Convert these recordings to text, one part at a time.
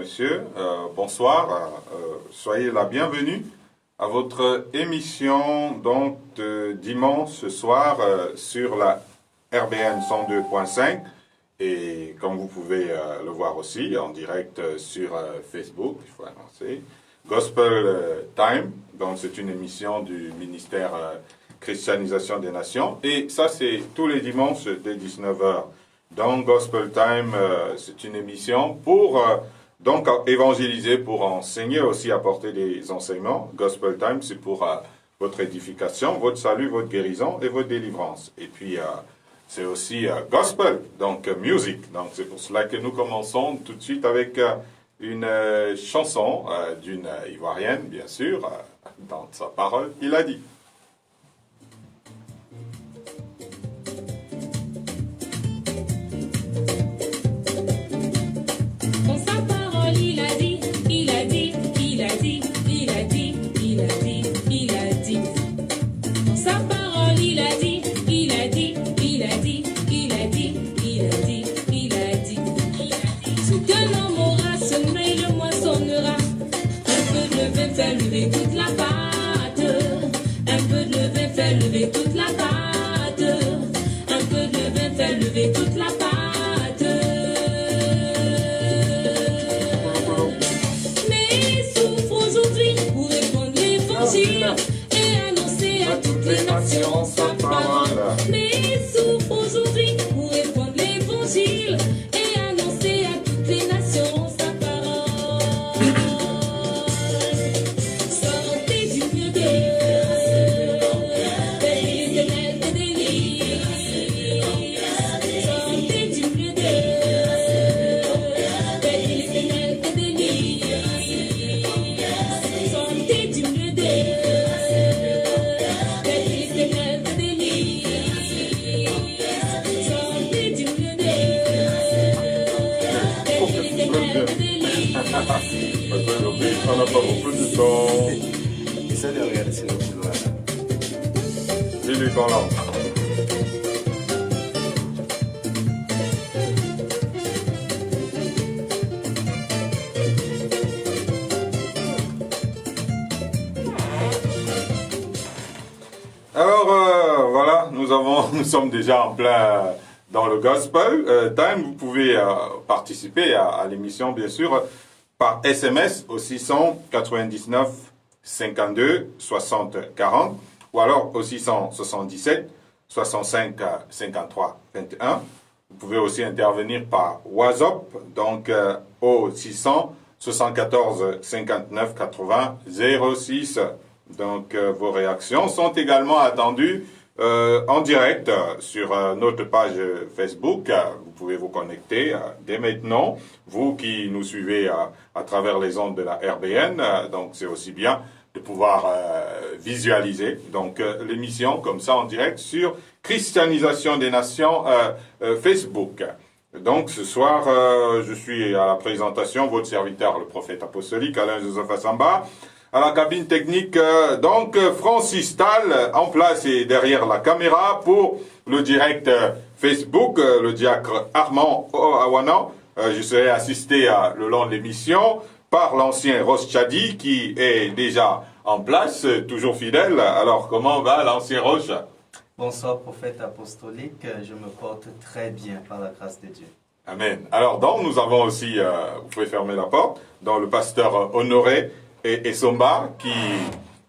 messieurs, bonsoir. Soyez la bienvenue à votre émission donc de dimanche ce soir sur la RBN 102.5 et comme vous pouvez le voir aussi en direct sur Facebook, il faut annoncer, Gospel Time, donc c'est une émission du ministère Christianisation des Nations et ça c'est tous les dimanches dès 19h. Donc Gospel Time, c'est une émission pour donc évangéliser, pour enseigner aussi, apporter des enseignements. Gospel Time, c'est pour votre édification, votre salut, votre guérison et votre délivrance. Et puis c'est aussi gospel, donc musique. Donc c'est pour cela que nous commençons tout de suite avec une chanson d'une Ivoirienne, bien sûr. Dans sa parole, il a dit. Toute la pâte, un peu de levain fait lever toute la pâte, un peu de levain fait lever toute la pâte. Mais il souffre aujourd'hui pour répondre l'évangile et annoncer à toutes les nations sa parole. Mais il souffre aujourd'hui pour répondre l'évangile et annoncer à toutes les nations sa parole. On n'a pas beaucoup de temps. Essaie de regarder sur le couloir. Il est dans l'ordre. Alors voilà, nous sommes déjà en plein dans le gospel time. Vous pouvez participer à l'émission bien sûr par SMS au 699 52 60 40 ou alors au 677 65 53 21. Vous pouvez aussi intervenir par WhatsApp, donc au 674 59 80 06. Donc vos réactions sont également attendues en direct sur notre page Facebook. Vous pouvez vous connecter dès maintenant. Vous qui nous suivez à travers les ondes de la RBN, donc c'est aussi bien de pouvoir visualiser donc l'émission comme ça en direct sur Christianisation des Nations Facebook. Donc ce soir, je suis à la présentation, votre serviteur, le prophète apostolique Alain Joseph Assamba. À la cabine technique, donc Francis Tal en place et derrière la caméra pour le direct Facebook, le diacre Armand Awana. Je serai assisté le long de l'émission par l'ancien Ross Chadi qui est déjà en place, toujours fidèle. Alors comment va l'ancien Roche? Bonsoir prophète apostolique, je me porte très bien par la grâce de Dieu. Amen. Alors donc nous avons aussi, vous pouvez fermer la porte, dans le pasteur Honoré et Somba qui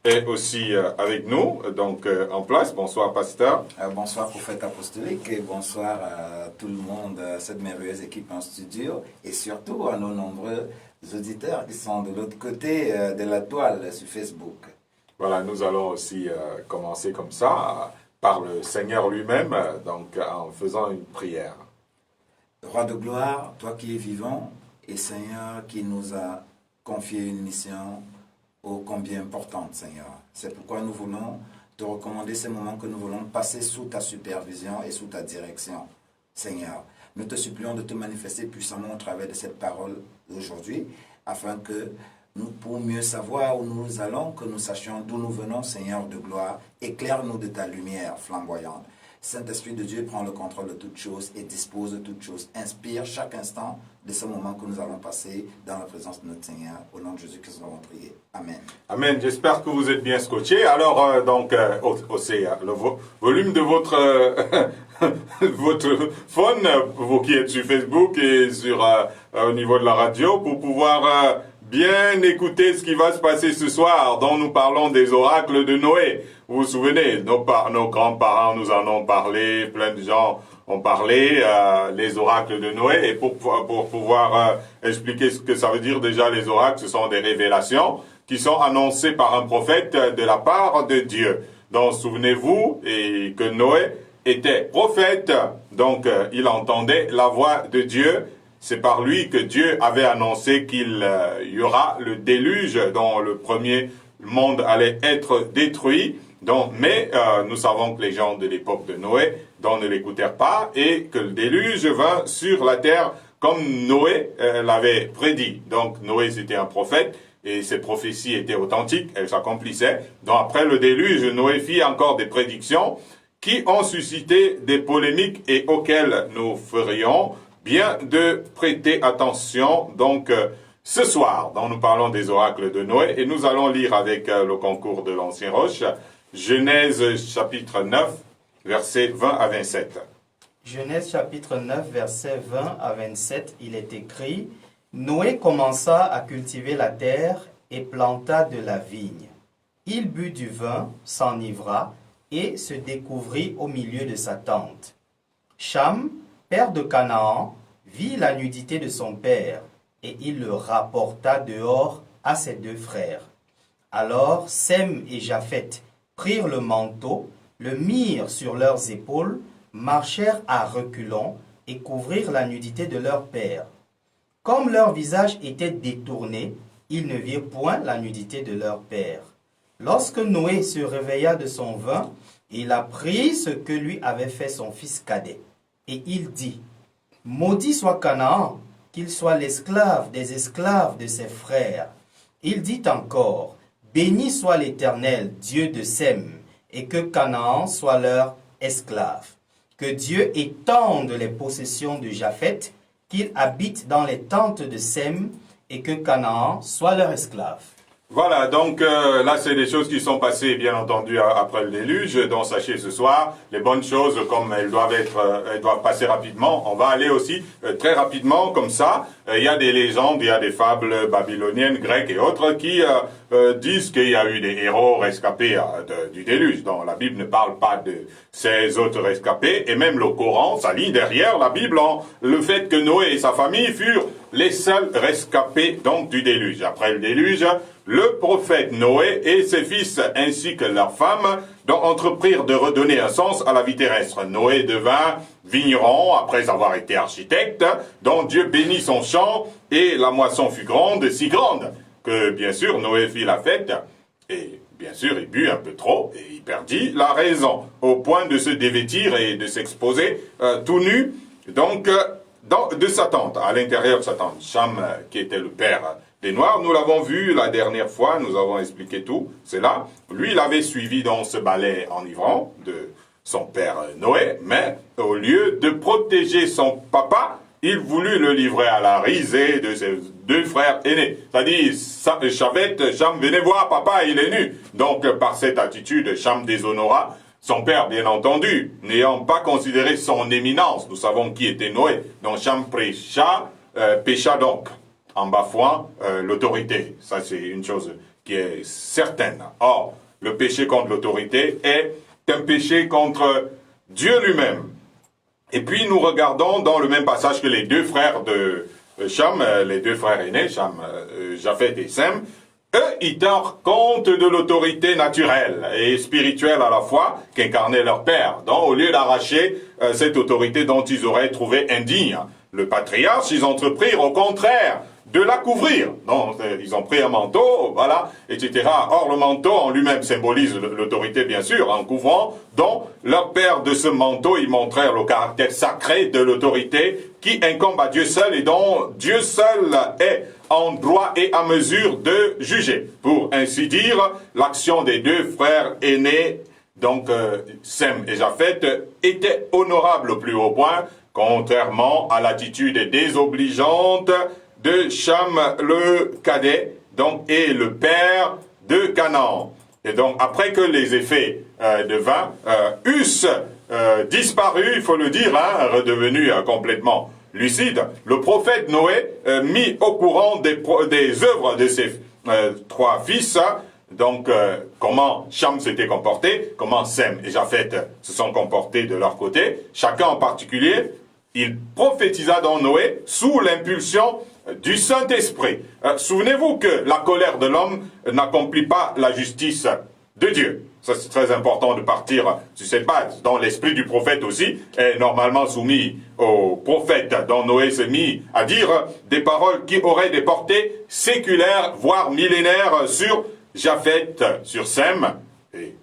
est aussi avec nous, donc en place. Bonsoir pasteur. Bonsoir prophète apostolique et bonsoir à tout le monde, à cette merveilleuse équipe en studio et surtout à nos nombreux auditeurs qui sont de l'autre côté de la toile sur Facebook. Voilà, nous allons aussi commencer comme ça par le Seigneur lui-même, donc en faisant une prière. Roi de gloire, toi qui es vivant et Seigneur qui nous a confié une mission ô combien importante, Seigneur. C'est pourquoi nous voulons te recommander ces moments que nous voulons passer sous ta supervision et sous ta direction, Seigneur. Nous te supplions de te manifester puissamment au travers de cette parole aujourd'hui, afin que nous, pour mieux savoir où nous allons, que nous sachions d'où nous venons, Seigneur de gloire, éclaire-nous de ta lumière flamboyante. Saint-Esprit de Dieu prend le contrôle de toutes choses et dispose de toutes choses. Inspire chaque instant de ce moment que nous allons passer dans la présence de notre Seigneur. Au nom de Jésus-Christ, nous avons prié. Amen. Amen. J'espère que vous êtes bien scotchés. Alors, le volume de votre votre phone, vous qui êtes sur Facebook et sur au niveau de la radio, pour pouvoir bien écouter ce qui va se passer ce soir, dont nous parlons des oracles de Noé. Vous vous souvenez, nos grands-parents nous en ont parlé, plein de gens ont parlé, les oracles de Noé. Et pour pouvoir expliquer ce que ça veut dire déjà, les oracles, ce sont des révélations qui sont annoncées par un prophète de la part de Dieu. Donc, souvenez-vous et que Noé était prophète, donc il entendait la voix de Dieu. C'est par lui que Dieu avait annoncé qu'il y aura le déluge dont le premier monde allait être détruit. Donc, mais nous savons que les gens de l'époque de Noé ne l'écoutèrent pas et que le déluge vint sur la terre comme Noé l'avait prédit. Donc Noé c'était un prophète et ses prophéties étaient authentiques, elles s'accomplissaient. Donc après le déluge, Noé fit encore des prédictions qui ont suscité des polémiques et auxquelles nous ferions bien de prêter attention. Donc ce soir, dont nous parlons des oracles de Noé, et nous allons lire avec le concours de l'Ancien Roche, Genèse chapitre 9, versets 20 à 27. Genèse chapitre 9, versets 20 à 27, il est écrit « Noé commença à cultiver la terre et planta de la vigne. Il but du vin, s'enivra et se découvrit au milieu de sa tente. Cham, père de Canaan, vit la nudité de son père, et il le rapporta dehors à ses deux frères. Alors Sem et Japheth prirent le manteau, le mirent sur leurs épaules, marchèrent à reculons et couvrirent la nudité de leur père. Comme leur visage était détourné, ils ne virent point la nudité de leur père. Lorsque Noé se réveilla de son vin, il apprit ce que lui avait fait son fils cadet. Et il dit, « Maudit soit Canaan, qu'il soit l'esclave des esclaves de ses frères. » Il dit encore, « Béni soit l'Éternel, Dieu de Sem, et que Canaan soit leur esclave. Que Dieu étende les possessions de Japheth, qu'il habite dans les tentes de Sem, et que Canaan soit leur esclave. » Voilà, donc là c'est des choses qui sont passées bien entendu après le déluge, donc sachez ce soir, les bonnes choses comme elles doivent passer rapidement, on va aller aussi très rapidement comme ça. Il y a des légendes, il y a des fables babyloniennes, grecques et autres qui disent qu'il y a eu des héros rescapés du déluge. Donc la Bible ne parle pas de ces autres rescapés, et même le Coran, ça lit derrière la Bible le fait que Noé et sa famille furent les seuls rescapés donc du déluge. Après le déluge, le prophète Noé et ses fils ainsi que leurs femmes donc entreprirent de redonner un sens à la vie terrestre. Noé devint vigneron après avoir été architecte, dont Dieu bénit son champ et la moisson fut grande, si grande que bien sûr Noé fit la fête et bien sûr il but un peu trop et il perdit la raison au point de se dévêtir et de s'exposer tout nu donc de sa tente, à l'intérieur de sa tente. Cham qui était le père des Noirs, nous l'avons vu la dernière fois, nous avons expliqué tout, c'est là. Lui, il avait suivi dans ce balai enivrant de son père Noé, mais au lieu de protéger son papa, il voulut le livrer à la risée de ses deux frères aînés. C'est-à-dire, Cham, venez voir, papa, il est nu. Donc, par cette attitude, Cham déshonora son père, bien entendu, n'ayant pas considéré son éminence. Nous savons qui était Noé. Donc, Cham pécha donc, en bafouant l'autorité. Ça, c'est une chose qui est certaine. Or, le péché contre l'autorité est un péché contre Dieu lui-même. Et puis, nous regardons dans le même passage que les deux frères de Cham, les deux frères aînés, Cham, Japheth et Sem, eux, ils tinrent compte de l'autorité naturelle et spirituelle à la fois qu'incarnait leur père. Donc, au lieu d'arracher cette autorité dont ils auraient trouvé indigne le patriarche, ils entreprirent au contraire de la couvrir. Donc, ils ont pris un manteau, voilà, etc. Or, le manteau en lui-même symbolise l'autorité, bien sûr, en couvrant. Donc, leur père de ce manteau, ils montrèrent le caractère sacré de l'autorité qui incombe à Dieu seul et dont Dieu seul est en droit et à mesure de juger. Pour ainsi dire, l'action des deux frères aînés Donc, Sem et Japheth étaient honorables au plus haut point, contrairement à l'attitude désobligeante de Cham le cadet, donc, et le père de Canaan. Et donc, après que les effets de vin eussent disparu, il faut le dire, redevenu complètement lucide, le prophète Noé mis au courant des œuvres de ses trois fils, donc comment Cham s'était comporté, comment Sem et Japheth se sont comportés de leur côté, chacun en particulier, il prophétisa dans Noé sous l'impulsion du Saint-Esprit. Souvenez-vous que la colère de l'homme n'accomplit pas la justice de Dieu. Ça, c'est très important de partir sur cette base. Dans l'esprit du prophète aussi, est normalement soumis au prophète, dont Noé s'est mis à dire des paroles qui auraient des portées séculaires, voire millénaires sur Japheth, sur Sem, et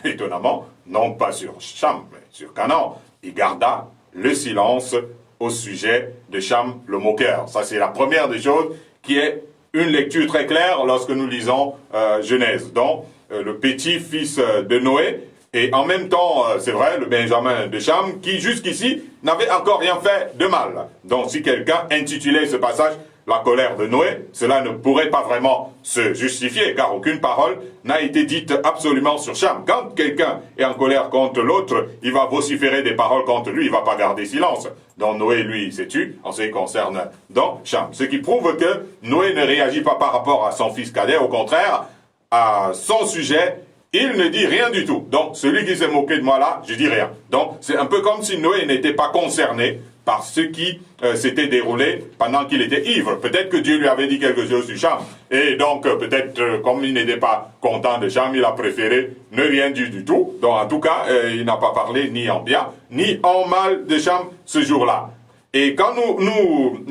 étonnamment, non pas sur Cham, mais sur Canaan. Il garda le silence au sujet de Cham le moqueur. Ça, c'est la première des choses qui est une lecture très claire lorsque nous lisons Genèse. Donc, le petit-fils de Noé, et en même temps, c'est vrai, le Benjamin de Cham, qui jusqu'ici n'avait encore rien fait de mal. Donc, si quelqu'un intitulait ce passage la colère de Noé, cela ne pourrait pas vraiment se justifier, car aucune parole n'a été dite absolument sur Cham. Quand quelqu'un est en colère contre l'autre, il va vociférer des paroles contre lui, il ne va pas garder silence. Donc Noé, lui, il s'est tu en ce qui concerne donc Cham. Ce qui prouve que Noé ne réagit pas par rapport à son fils cadet, au contraire, à son sujet, il ne dit rien du tout. Donc celui qui s'est moqué de moi là, je dis rien. Donc c'est un peu comme si Noé n'était pas concerné par ce qui s'était déroulé pendant qu'il était ivre. Peut-être que Dieu lui avait dit quelque chose sur Cham. Et donc, peut-être, comme il n'était pas content de Cham, il a préféré ne rien dire du tout. Donc, en tout cas, il n'a pas parlé ni en bien, ni en mal de Cham ce jour-là. Et quand nous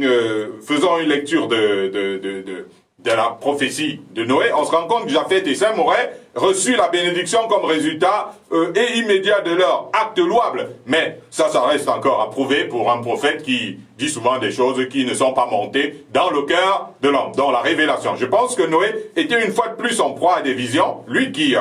faisons une lecture de la prophétie de Noé, on se rend compte que Japheth et Sem auraient reçu la bénédiction comme résultat et immédiat de leur acte louable. Mais ça reste encore à prouver pour un prophète qui dit souvent des choses qui ne sont pas montées dans le cœur de l'homme, dans la révélation. Je pense que Noé était une fois de plus en proie à des visions, lui qui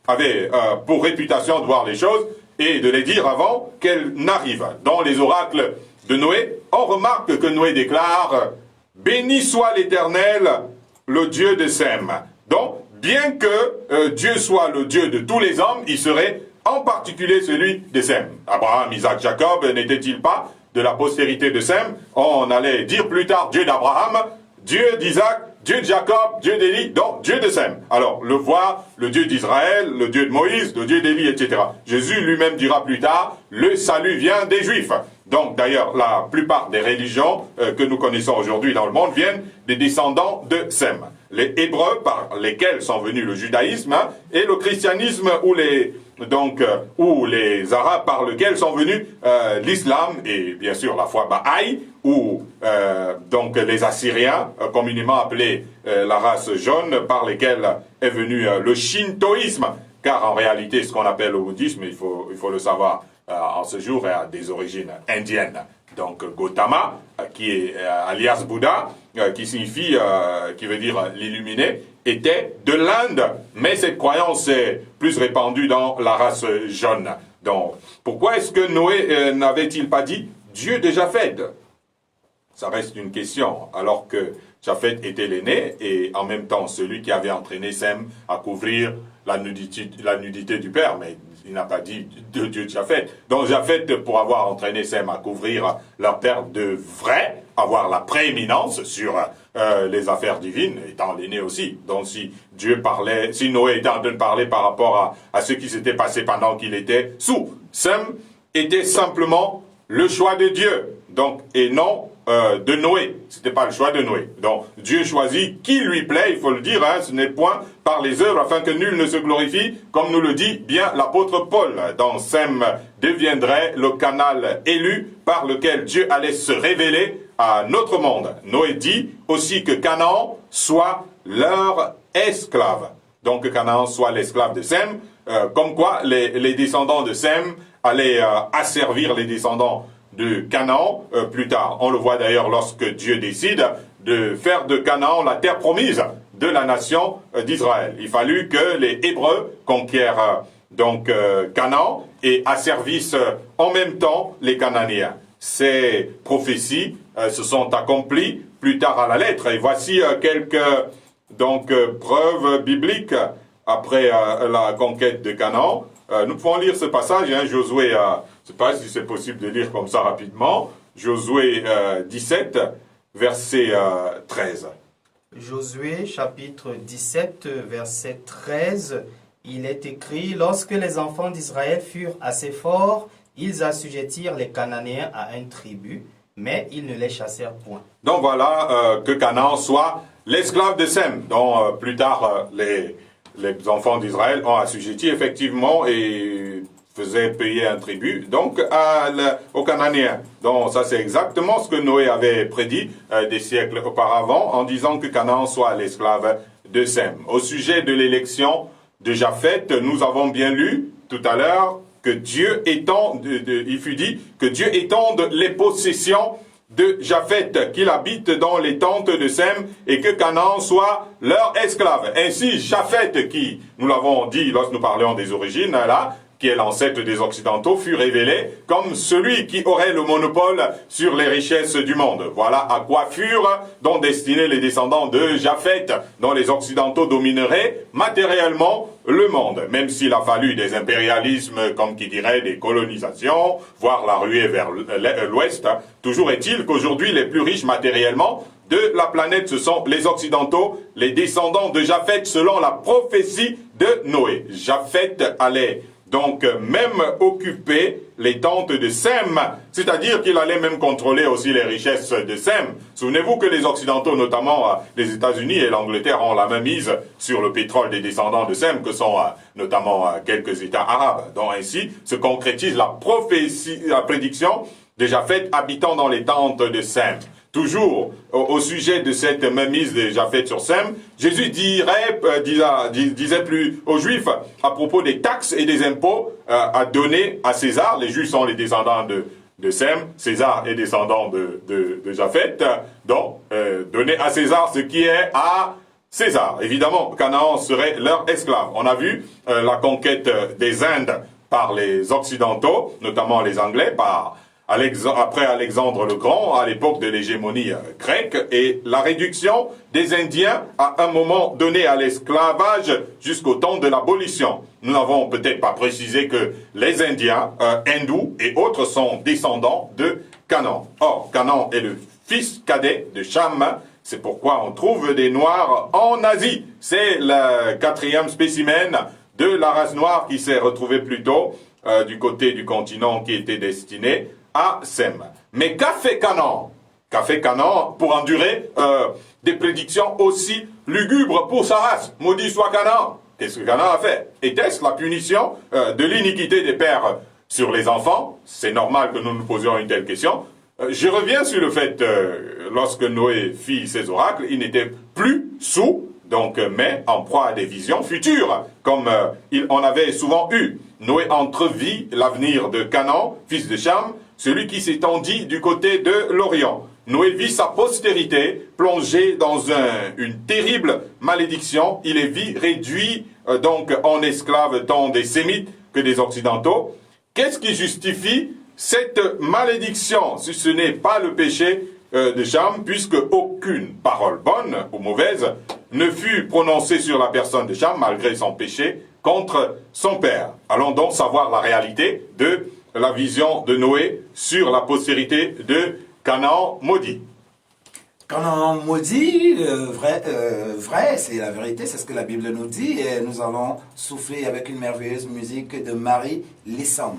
avait pour réputation de voir les choses et de les dire avant qu'elles n'arrivent. Dans les oracles de Noé, on remarque que Noé déclare « Béni soit l'Éternel, le Dieu de Sem ». Donc, bien que Dieu soit le Dieu de tous les hommes, il serait en particulier celui de Sem. Abraham, Isaac, Jacob n'étaient-ils pas de la postérité de Sem? On allait dire plus tard Dieu d'Abraham, Dieu d'Isaac, Dieu de Jacob, Dieu d'Élie, donc Dieu de Sem. Alors, le voir, le Dieu d'Israël, le Dieu de Moïse, le Dieu d'Élie, etc. Jésus lui-même dira plus tard, le salut vient des Juifs. Donc, d'ailleurs, la plupart des religions que nous connaissons aujourd'hui dans le monde viennent des descendants de Sem. Les Hébreux, par lesquels sont venus le judaïsme, et le christianisme, ou les Arabes, par lesquels sont venus l'islam, et bien sûr la foi Bahaï, ou donc les Assyriens, communément appelés la race jaune, par lesquels est venu le shintoïsme, car en réalité, ce qu'on appelle le bouddhisme, il faut le savoir, en ce jour, a des origines indiennes. Donc Gautama, qui est alias Bouddha, qui signifie, qui veut dire l'illuminé, était de l'Inde, mais cette croyance est plus répandue dans la race jaune. Donc, pourquoi est-ce que Noé n'avait-il pas dit Dieu de Japheth? Ça reste une question, alors que Japheth était l'aîné et en même temps celui qui avait entraîné Sem à couvrir la nudité du père, mais il n'a pas dit de Dieu de Japheth. Donc Japheth, pour avoir entraîné Sem à couvrir leur père, devrait avoir la prééminence sur les affaires divines, étant l'aîné aussi. Donc si Noé était en train de parler par rapport à ce qui s'était passé pendant qu'il était sous, Sem était simplement le choix de Dieu, donc, et non de Noé. C'était pas le choix de Noé. Donc, Dieu choisit qui lui plaît, il faut le dire, ce n'est point par les œuvres, afin que nul ne se glorifie, comme nous le dit bien l'apôtre Paul. Donc, Sem deviendrait le canal élu par lequel Dieu allait se révéler à notre monde. Noé dit aussi que Canaan soit leur esclave. Donc, que Canaan soit l'esclave de Sem, comme quoi les descendants de Sem allaient asservir les descendants de Canaan plus tard. On le voit d'ailleurs lorsque Dieu décide de faire de Canaan la terre promise de la nation d'Israël. Il fallut que les Hébreux conquièrent donc Canaan et asservissent en même temps les Cananéens. Ces prophéties se sont accomplies plus tard à la lettre. Et voici quelques preuves bibliques après la conquête de Canaan. Nous pouvons lire ce passage, Josué, je ne sais pas si c'est possible de lire comme ça rapidement, Josué 17, verset 13. Josué chapitre 17, verset 13, il est écrit « Lorsque les enfants d'Israël furent assez forts, ils assujettirent les Cananéens à une tribu, mais ils ne les chassèrent point. » Donc voilà que Canaan soit l'esclave de Sem, dont plus tard les enfants d'Israël ont assujetti effectivement et faisaient payer un tribut donc aux Cananéens. Donc ça c'est exactement ce que Noé avait prédit des siècles auparavant en disant que Canaan soit l'esclave de Sem. Au sujet de l'élection de Japheth, nous avons bien lu tout à l'heure que Dieu étende, il fut dit que Dieu étende les possessions de Japheth, qu'il habite dans les tentes de Sem et que Canaan soit leur esclave. Ainsi, Japheth, qui, nous l'avons dit lorsque nous parlions des origines, là, qui est l'ancêtre des Occidentaux, fut révélé comme celui qui aurait le monopole sur les richesses du monde. Voilà à quoi furent donc destinés les descendants de Japheth, dont les Occidentaux domineraient matériellement le monde, même s'il a fallu des impérialismes, comme qui dirait des colonisations, voire la ruée vers l'ouest. Toujours est-il qu'aujourd'hui, les plus riches matériellement de la planète, ce sont les Occidentaux, les descendants de Japheth, selon la prophétie de Noé. Japheth allait donc même occuper les tentes de Sem, c'est-à-dire qu'il allait même contrôler aussi les richesses de Sem. Souvenez-vous que les Occidentaux, notamment les États-Unis et l'Angleterre, ont la même mise sur le pétrole des descendants de Sem, que sont notamment quelques États arabes. Donc ainsi se concrétise la prophétie, la prédiction de Japheth habitant dans les tentes de Sem. Toujours au sujet de cette mainmise de Japheth sur Sem, Jésus disait plus aux Juifs à propos des taxes et des impôts à donner à César. Les Juifs sont les descendants de Sem, César est descendant de Japheth. Donc, donner à César ce qui est à César. Évidemment, Canaan serait leur esclave. On a vu la conquête des Indes par les Occidentaux, notamment les Anglais, après Alexandre le Grand, à l'époque de l'hégémonie grecque, et la réduction des Indiens à un moment donné à l'esclavage jusqu'au temps de l'abolition. Nous n'avons peut-être pas précisé que les Indiens, hindous et autres sont descendants de Canaan. Or, Canaan est le fils cadet de Cham, c'est pourquoi on trouve des Noirs en Asie. C'est le 4e spécimen de la race noire qui s'est retrouvé plus tôt du côté du continent qui était destiné à Sem. Mais qu'a fait Canaan? Qu'a fait Canaan pour endurer des prédictions aussi lugubres pour sa race? Maudit soit Canaan. Qu'est-ce que Canaan a fait? Était-ce la punition de l'iniquité des pères sur les enfants? C'est normal que nous nous posions une telle question. Je reviens sur le fait, lorsque Noé fit ses oracles, il n'était plus sous, mais en proie à des visions futures, comme il en avait souvent eu. Noé entrevit l'avenir de Canaan, fils de Cham, celui qui s'étendit du côté de l'Orient. Noé vit sa postérité plongée dans une terrible malédiction. Il est vit réduit en esclave tant des Sémites que des Occidentaux. Qu'est-ce qui justifie cette malédiction, si ce n'est pas le péché de Cham, puisque aucune parole bonne ou mauvaise ne fut prononcée sur la personne de Cham, malgré son péché, contre son père. Allons donc savoir la réalité de la vision de Noé sur la postérité de Canaan maudit. Canaan maudit, vrai, c'est la vérité, c'est ce que la Bible nous dit, et nous allons souffler avec une merveilleuse musique de Marie Lissom.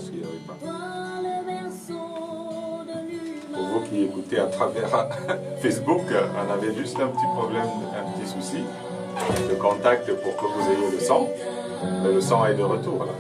s'il n'y avait pas. Pour vous qui écoutez à travers Facebook, on avait juste un petit problème, un petit souci de contact pour que vous ayez le son. Mais le son est de retour là.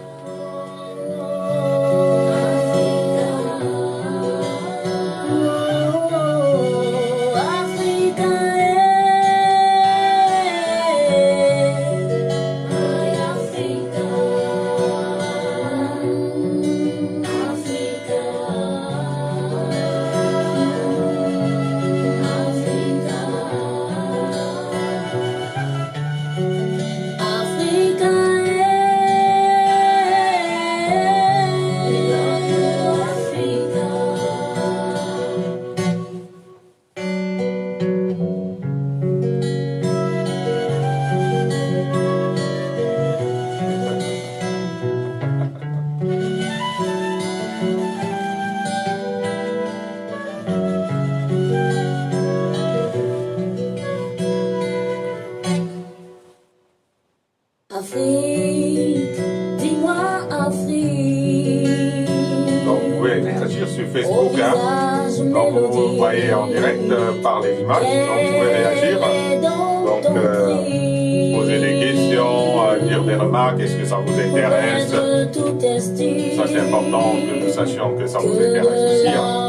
Afrique, dis-moi Afrique. Donc vous pouvez réagir sur Facebook, hein. Donc vous voyez en direct par les images, donc vous pouvez réagir. Donc poser des questions, dire des remarques, est-ce que ça vous intéresse? Ça c'est important que nous sachions que ça vous intéresse aussi, hein.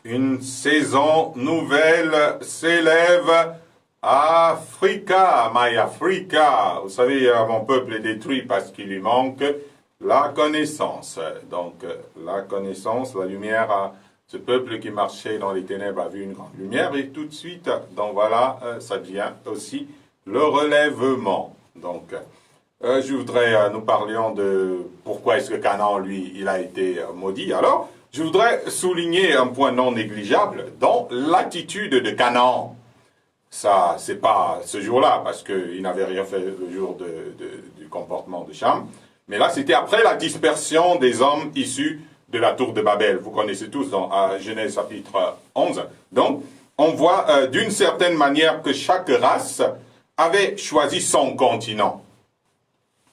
Une saison nouvelle s'élève à Africa, My Africa. Vous savez, mon peuple est détruit parce qu'il lui manque la connaissance. Donc, la connaissance, la lumière, ce peuple qui marchait dans les ténèbres a vu une grande lumière et tout de suite, donc voilà, ça devient aussi le relèvement. Donc, je voudrais, nous parlions de pourquoi est-ce que Canaan, lui, il a été maudit. Alors, je voudrais souligner un point non négligeable dans l'attitude de Canaan. Ça, c'est pas ce jour-là, parce qu'il n'avait rien fait le jour du comportement de Cham. Mais là, c'était après la dispersion des hommes issus de la tour de Babel. Vous connaissez tous dans Genèse chapitre 11. Donc, on voit d'une certaine manière que chaque race avait choisi son continent.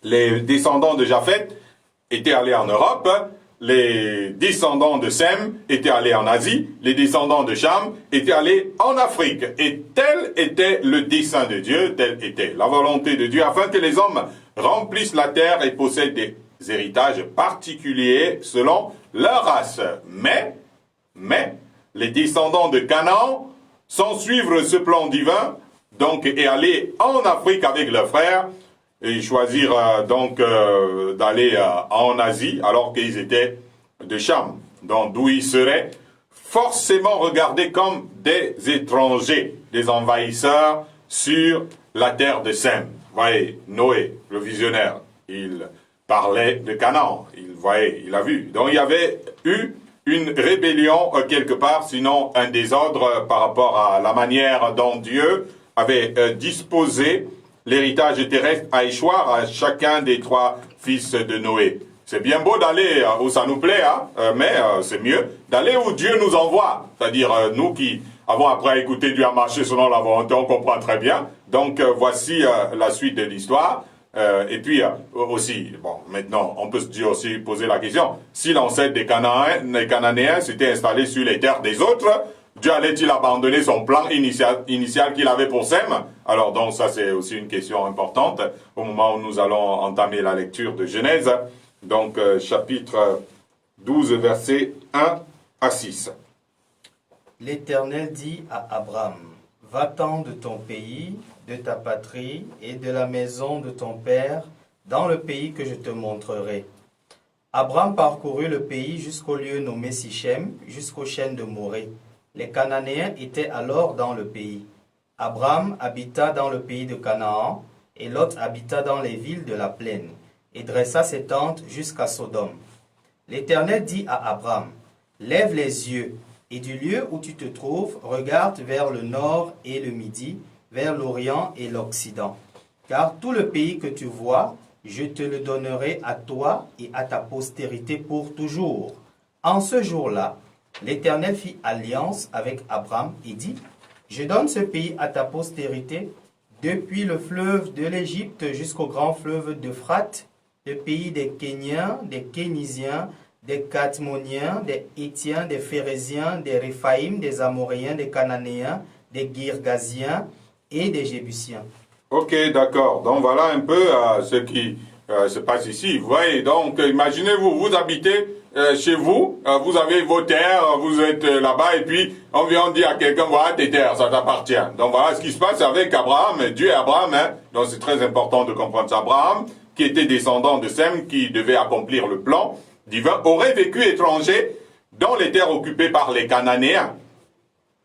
Les descendants de Japheth étaient allés en Europe. Les descendants de Sem étaient allés en Asie, les descendants de Cham étaient allés en Afrique. Et tel était le dessein de Dieu, telle était la volonté de Dieu, afin que les hommes remplissent la terre et possèdent des héritages particuliers selon leur race. Mais, les descendants de Canaan, sans suivre ce plan divin, donc, et aller en Afrique avec leurs frères, et choisir d'aller en Asie alors qu'ils étaient de Cham, donc d'où ils seraient forcément regardés comme des étrangers, des envahisseurs sur la terre de Sem. Vous voyez, Noé, le visionnaire, il parlait de Canaan, il a vu. Donc il y avait eu une rébellion quelque part, sinon un désordre par rapport à la manière dont Dieu avait disposé l'héritage terrestre à échoir à chacun des trois fils de Noé. C'est bien beau d'aller où ça nous plaît, hein, mais c'est mieux d'aller où Dieu nous envoie. C'est-à-dire, nous qui avons après écouté Dieu à marcher selon la volonté, on comprend très bien. Donc, voici la suite de l'histoire. Et puis, aussi, bon, maintenant, on peut se dire aussi, poser la question, si l'ancêtre des Cananéens s'était installé sur les terres des autres, Dieu allait-il abandonner son plan initial qu'il avait pour Sem? Alors donc ça c'est aussi une question importante au moment où nous allons entamer la lecture de Genèse. Donc chapitre 12 versets 1 à 6. L'Éternel dit à Abraham, « Va-t'en de ton pays, de ta patrie et de la maison de ton père, dans le pays que je te montrerai. » Abraham parcourut le pays jusqu'au lieu nommé Sichem, jusqu'aux chênes de Morée. Les Cananéens étaient alors dans le pays. Abraham habita dans le pays de Canaan, et Lot habita dans les villes de la plaine, et dressa ses tentes jusqu'à Sodome. L'Éternel dit à Abraham, « Lève les yeux, et du lieu où tu te trouves, regarde vers le nord et le midi, vers l'Orient et l'Occident. Car tout le pays que tu vois, je te le donnerai à toi et à ta postérité pour toujours. En ce jour-là, l'Éternel fit alliance avec Abraham et dit, je donne ce pays à ta postérité, depuis le fleuve de l'Égypte jusqu'au grand fleuve d'Euphrate, le pays des Kéniens, des Kénisiens, des Cadmoniens, des Hétiens, des Phéréziens, des Réphaïm, des Amoréens, des Cananéens, des Girgasiens et des Jébusiens. Ok, d'accord. Donc voilà un peu ce qui se passe ici. Vous voyez, donc imaginez-vous, vous habitez chez vous, vous avez vos terres, vous êtes là-bas et puis on vient dire à quelqu'un, voilà tes terres, ça t'appartient. Donc voilà ce qui se passe avec Abraham, Dieu et Abraham. Hein. Donc c'est très important de comprendre ça. Abraham, qui était descendant de Sem, qui devait accomplir le plan divin, aurait vécu étranger dans les terres occupées par les Cananéens.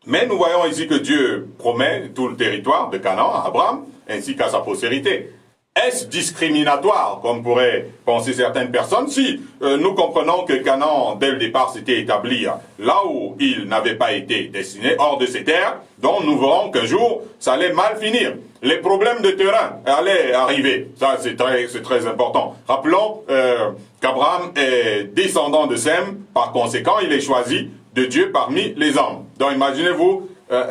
Mais nous voyons ici que Dieu promet tout le territoire de Canaan à Abraham, ainsi qu'à sa postérité. Est-ce discriminatoire, comme pourraient penser certaines personnes, si nous comprenons que Canaan, dès le départ, s'était établi là où il n'avait pas été destiné, hors de ces terres, dont nous verrons qu'un jour, ça allait mal finir. Les problèmes de terrain allaient arriver. Ça, c'est très important. Rappelons qu'Abraham est descendant de Sem, par conséquent, il est choisi de Dieu parmi les hommes. Donc, imaginez-vous,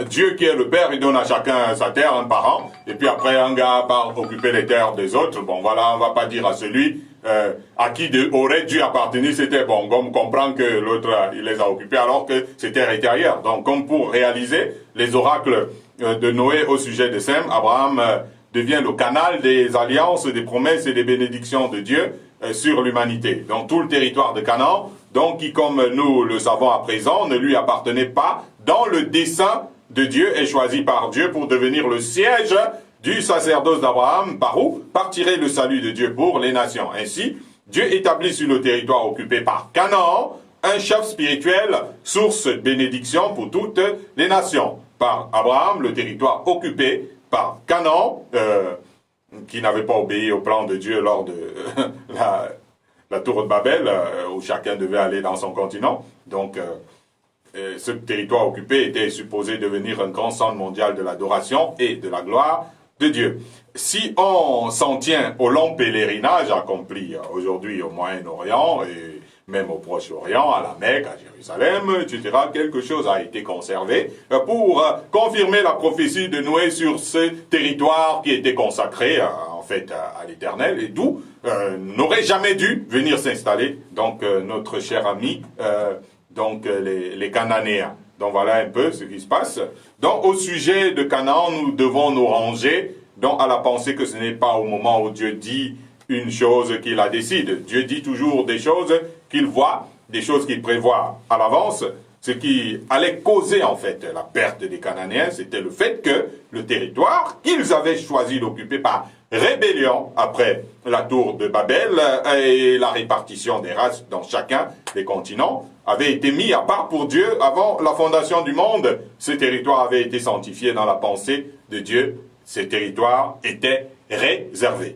Dieu qui est le Père, il donne à chacun sa terre, un parent, et puis après un gars part occuper les terres des autres. Bon voilà, on va pas dire à celui à qui aurait dû appartenir, c'était bon, comme comprendre que l'autre il les a occupés alors que ces terres étaient ailleurs. Donc comme pour réaliser les oracles de Noé au sujet de Sem, Abraham devient le canal des alliances, des promesses et des bénédictions de Dieu sur l'humanité. Donc tout le territoire de Canaan, donc qui comme nous le savons à présent, ne lui appartenait pas dans le dessein de Dieu, est choisi par Dieu pour devenir le siège du sacerdoce d'Abraham, par où partirait le salut de Dieu pour les nations. Ainsi, Dieu établit sur le territoire occupé par Canaan un chef spirituel, source de bénédiction pour toutes les nations. Par Abraham, le territoire occupé par Canaan, qui n'avait pas obéi au plan de Dieu lors de la tour de Babel, où chacun devait aller dans son continent. Donc, ce territoire occupé était supposé devenir un grand centre mondial de l'adoration et de la gloire de Dieu. Si on s'en tient au long pèlerinage accompli aujourd'hui au Moyen-Orient et même au Proche-Orient, à la Mecque, à Jérusalem, etc., quelque chose a été conservé pour confirmer la prophétie de Noé sur ce territoire qui était consacré en fait à l'Éternel et d'où n'aurait jamais dû venir s'installer donc notre cher ami donc les Cananéens. Donc voilà un peu ce qui se passe. Donc au sujet de Canaan, nous devons nous ranger donc à la pensée que ce n'est pas au moment où Dieu dit une chose qu'il la décide. Dieu dit toujours des choses qu'il voit, des choses qu'il prévoit à l'avance. Ce qui allait causer en fait la perte des Cananéens, c'était le fait que le territoire qu'ils avaient choisi d'occuper par rébellion après la tour de Babel et la répartition des races dans chacun des continents avait été mis à part pour Dieu avant la fondation du monde. Ce territoire avait été sanctifié dans la pensée de Dieu. Ces territoires étaient réservés.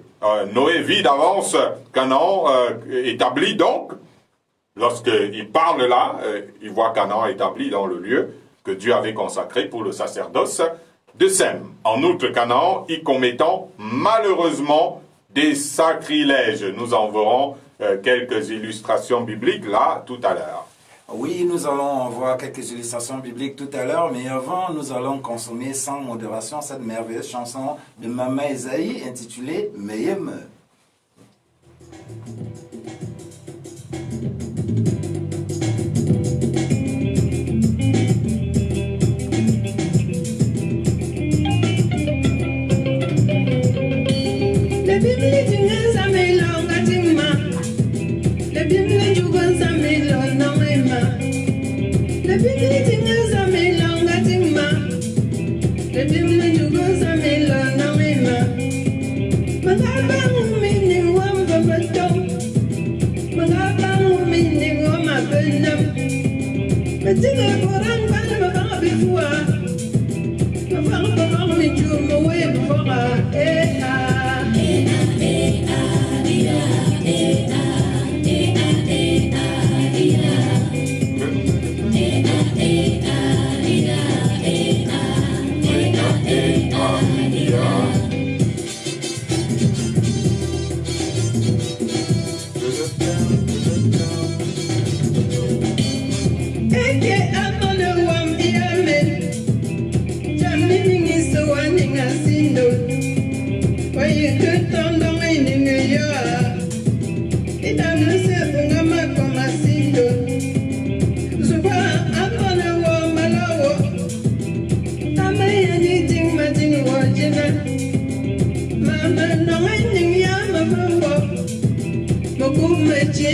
Noé vit d'avance Canaan établi donc. Lorsqu'il parle là, il voit Canaan établi dans le lieu que Dieu avait consacré pour le sacerdoce de Sem. En outre, Canaan y commettant malheureusement des sacrilèges. Nous en verrons quelques illustrations bibliques là tout à l'heure. Oui, nous allons voir quelques illustrations bibliques tout à l'heure, mais avant, nous allons consommer sans modération cette merveilleuse chanson de Maman Esaïe intitulée « Meyem ».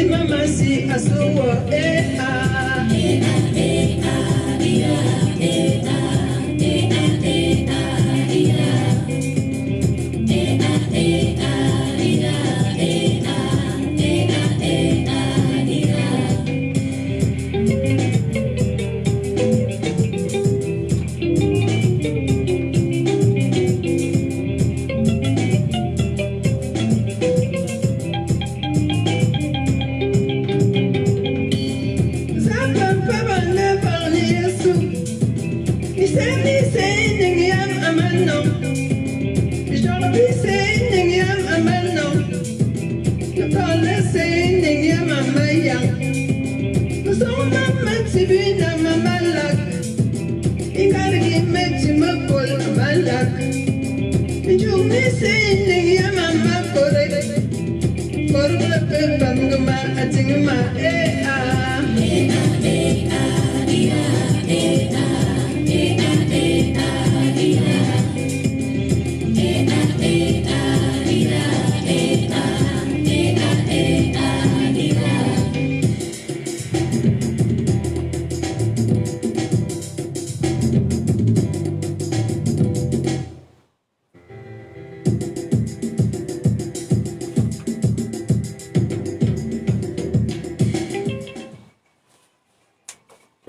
Mama si asuwo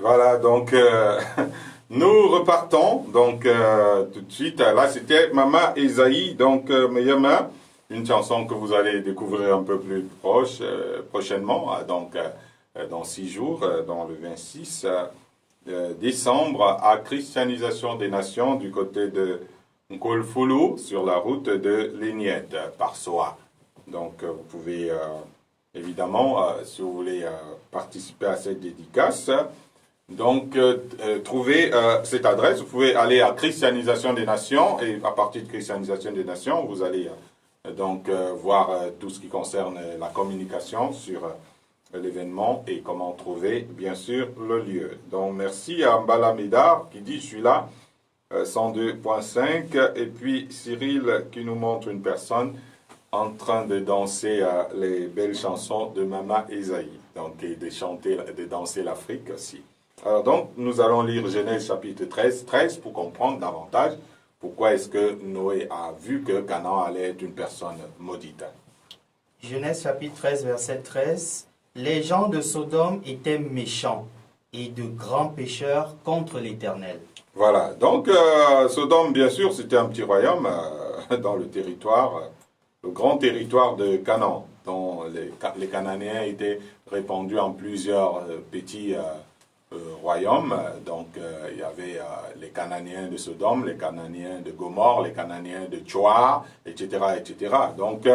Voilà, donc nous repartons. Donc tout de suite, là c'était Mama Esaïe, donc Meyama, une chanson que vous allez découvrir un peu plus prochainement, donc dans 6 jours, dans le 26 décembre, à Christianisation des Nations du côté de Nkolfulu, sur la route de Léniette, par Soa. Donc vous pouvez évidemment, si vous voulez participer à cette dédicace, donc, trouvez cette adresse. Vous pouvez aller à Christianisation des Nations et à partir de Christianisation des Nations, vous allez donc voir tout ce qui concerne la communication sur l'événement et comment trouver, bien sûr, le lieu. Donc, merci à Mbala Médard qui dit « Je suis là », 102.5, et puis Cyril qui nous montre une personne en train de danser les belles chansons de Mama Esaïe, donc et de danser l'Afrique aussi. Alors donc, nous allons lire Genèse chapitre 13 pour comprendre davantage pourquoi est-ce que Noé a vu que Canaan allait être une personne maudite. Genèse chapitre 13, verset 13. Les gens de Sodome étaient méchants et de grands pécheurs contre l'Éternel. Voilà, donc Sodome, bien sûr, c'était un petit royaume dans le territoire, le grand territoire de Canaan, dont les Cananéens étaient répandus en plusieurs petits royaumes. Donc il y avait les Cananéens de Sodome, les Cananéens de Gomorre, les Cananéens de Tchoar, etc., etc. Donc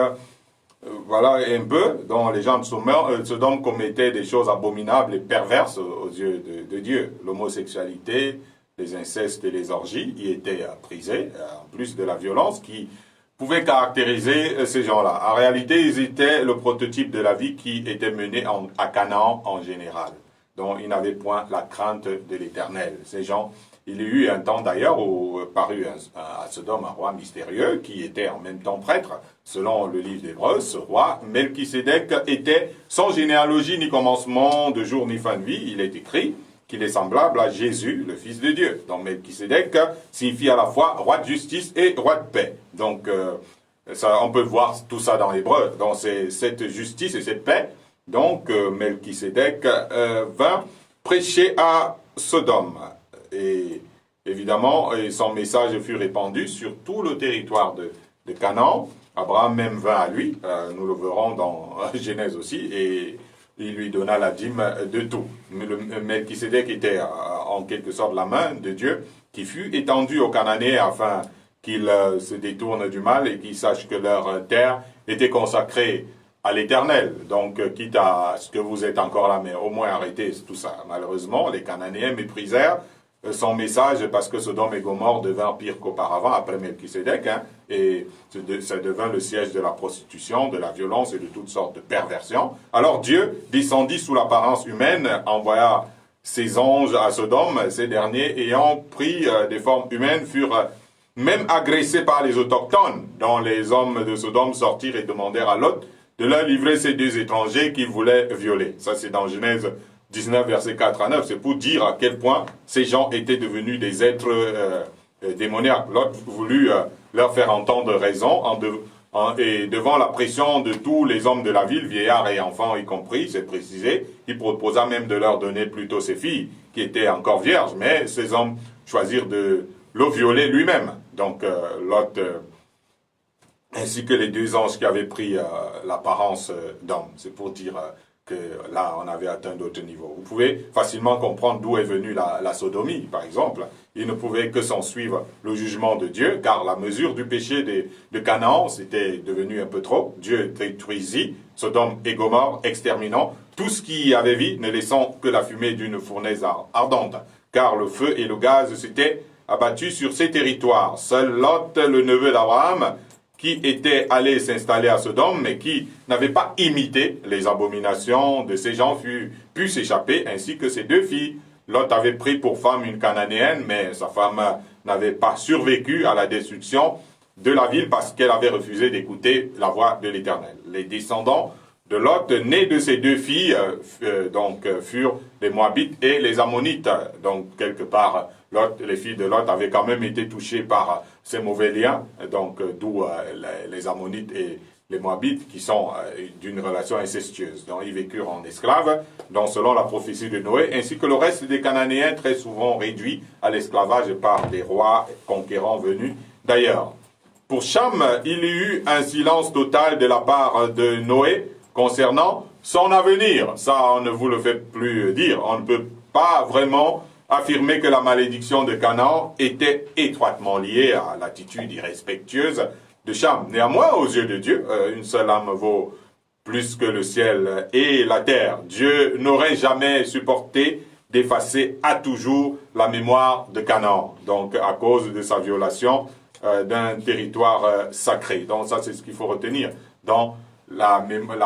voilà un peu dont les gens de Sodome commettaient des choses abominables et perverses aux yeux de Dieu. L'homosexualité, les incestes et les orgies y étaient prisés, en plus de la violence qui pouvait caractériser ces gens-là. En réalité, ils étaient le prototype de la vie qui était menée à Canaan en général. Donc, ils n'avaient point la crainte de l'Éternel. Ces gens, il y a eu un temps d'ailleurs où parut à Sodome un roi mystérieux qui était en même temps prêtre. Selon le livre d'Hébreux, ce roi, Melchisédek, était sans généalogie ni commencement de jour ni fin de vie. Il est écrit qu'il est semblable à Jésus, le Fils de Dieu. Donc Melchisédek signifie à la fois roi de justice et roi de paix. Donc on peut voir tout ça dans l'Hébreu. Donc c'est cette justice et cette paix. Donc Melchisédek vint prêcher à Sodome. Et évidemment, son message fut répandu sur tout le territoire de Canaan. Abraham même vint à lui, nous le verrons dans Genèse aussi, et il lui donna la dîme de tout. Melchisédek était en quelque sorte la main de Dieu qui fut étendue aux Cananéens afin qu'ils se détournent du mal et qu'ils sachent que leur terre était consacrée à l'Éternel. Donc, quitte à ce que vous êtes encore là, mais au moins arrêtez tout ça. Malheureusement, les Cananéens méprisèrent son message parce que Sodome et Gomorrhe devinrent pire qu'auparavant, après Melchisédek, et ça devint le siège de la prostitution, de la violence et de toutes sortes de perversions. Alors Dieu descendit sous l'apparence humaine, envoya ses anges à Sodome. Ces derniers, ayant pris des formes humaines, furent même agressés par les autochtones, dont les hommes de Sodome sortirent et demandèrent à Lot de leur livrer ces deux étrangers qu'ils voulaient violer. Ça, c'est dans Genèse 19, versets 4 à 9. C'est pour dire à quel point ces gens étaient devenus des êtres démoniaques. Lot voulut leur faire entendre raison et devant la pression de tous les hommes de la ville, vieillards et enfants y compris, c'est précisé, il proposa même de leur donner plutôt ses filles, qui étaient encore vierges, mais ces hommes choisirent de le violer lui-même. Donc Lot, ainsi que les deux anges qui avaient pris l'apparence d'homme. C'est pour dire que là, on avait atteint d'autres niveaux. Vous pouvez facilement comprendre d'où est venue la sodomie, par exemple. Il ne pouvait que s'en suivre le jugement de Dieu, car la mesure du péché de Canaan, c'était devenu un peu trop. Dieu détruisit Sodome et Gomorrhe, exterminant tout ce qui y avait vie, ne laissant que la fumée d'une fournaise ardente. Car le feu et le gaz s'étaient abattus sur ces territoires. Seul Lot, le neveu d'Abraham, qui était allé s'installer à Sodome, mais qui n'avait pas imité les abominations de ces gens, pu s'échapper, ainsi que ses deux filles. Lot avait pris pour femme une Cananéenne, mais sa femme n'avait pas survécu à la destruction de la ville parce qu'elle avait refusé d'écouter la voix de l'Éternel. Les descendants de Lot, nés de ces deux filles, furent les Moabites et les Ammonites. Donc, quelque part, les filles de Lot avaient quand même été touchées par ces mauvais liens, donc d'où les Ammonites et les Moabites, qui sont d'une relation incestueuse. Donc, ils vécurent en esclaves, donc selon la prophétie de Noé, ainsi que le reste des Cananéens, très souvent réduits à l'esclavage par des rois conquérants venus d'ailleurs. Pour Cham, il y eut un silence total de la part de Noé concernant son avenir. Ça, on ne vous le fait plus dire. On ne peut pas vraiment affirmer que la malédiction de Canaan était étroitement liée à l'attitude irrespectueuse de Cham. Néanmoins, aux yeux de Dieu, une seule âme vaut plus que le ciel et la terre. Dieu n'aurait jamais supporté d'effacer à toujours la mémoire de Canaan, donc à cause de sa violation d'un territoire sacré. Donc ça, c'est ce qu'il faut retenir dans la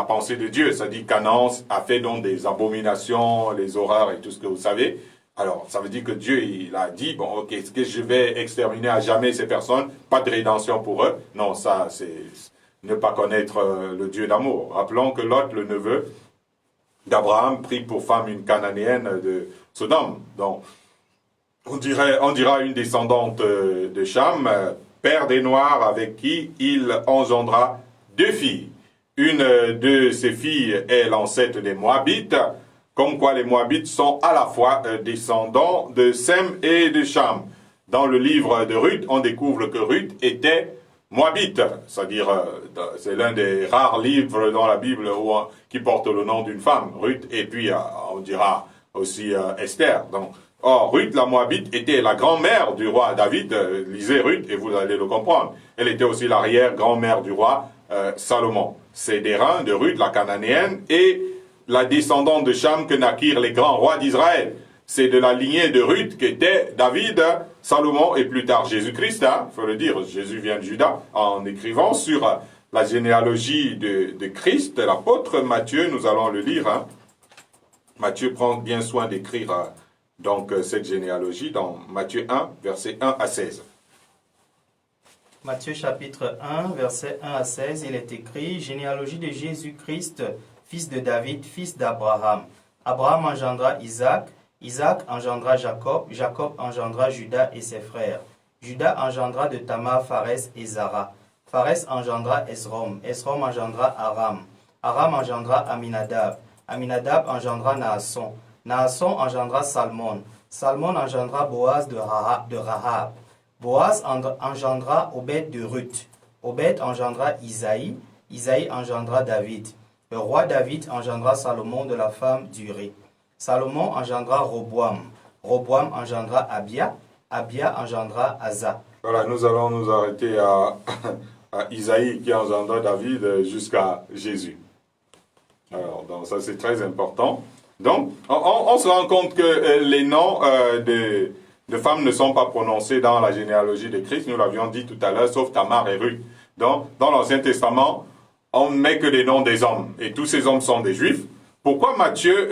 pensée de Dieu. Ça dit Canaan a fait donc des abominations, les horreurs et tout ce que vous savez. Alors, ça veut dire que Dieu, il a dit, bon, ok, est-ce que je vais exterminer à jamais ces personnes? Pas de rédemption pour eux. Non, ça, c'est ne pas connaître le Dieu d'amour. Rappelons que Lot, le neveu d'Abraham, prit pour femme une Cananéenne de Sodome. Donc, on dira une descendante de Cham, père des Noirs, avec qui il engendra deux filles. Une de ces filles est l'ancêtre des Moabites, comme quoi les Moabites sont à la fois descendants de Sem et de Cham. Dans le livre de Ruth, on découvre que Ruth était Moabite, c'est-à-dire c'est l'un des rares livres dans la Bible qui porte le nom d'une femme, Ruth, et puis on dira aussi Esther. Donc, or, Ruth la Moabite était la grand-mère du roi David, lisez Ruth et vous allez le comprendre. Elle était aussi l'arrière-grand-mère du roi Salomon. C'est des reins de Ruth la Cananéenne et la descendante de Cham que naquirent les grands rois d'Israël. C'est de la lignée de Ruth qu'étaient David, Salomon et plus tard Jésus-Christ. Il faut le dire, Jésus vient de Juda. En écrivant sur la généalogie de Christ, l'apôtre Matthieu, nous allons le lire. Matthieu prend bien soin d'écrire cette généalogie dans Matthieu 1, versets 1 à 16. Matthieu chapitre 1, verset 1 à 16, il est écrit « Généalogie de Jésus-Christ, fils de David, fils d'Abraham. Abraham engendra Isaac, Isaac engendra Jacob, Jacob engendra Judas et ses frères. Judas engendra de Tamar Pharès et Zara. Pharès engendra Esrom, Esrom engendra Aram. Aram engendra Aminadab, Aminadab engendra Naasson. Naasson engendra Salmon, Salmon engendra Boaz de Rahab. Boaz engendra Obed de Ruth. Obed engendra Isaïe, Isaïe engendra David. Le roi David engendra Salomon de la femme d'Uri. Salomon engendra Roboam. Roboam engendra Abia. Abia engendra Asa. Voilà, nous allons nous arrêter à Isaïe qui engendra David jusqu'à Jésus. Alors, donc ça c'est très important. Donc, on se rend compte que les noms de femmes ne sont pas prononcés dans la généalogie de Christ, nous l'avions dit tout à l'heure, sauf Tamar et Ruth. Donc, dans l'Ancien Testament, on ne met que les noms des hommes, et tous ces hommes sont des Juifs. Pourquoi Matthieu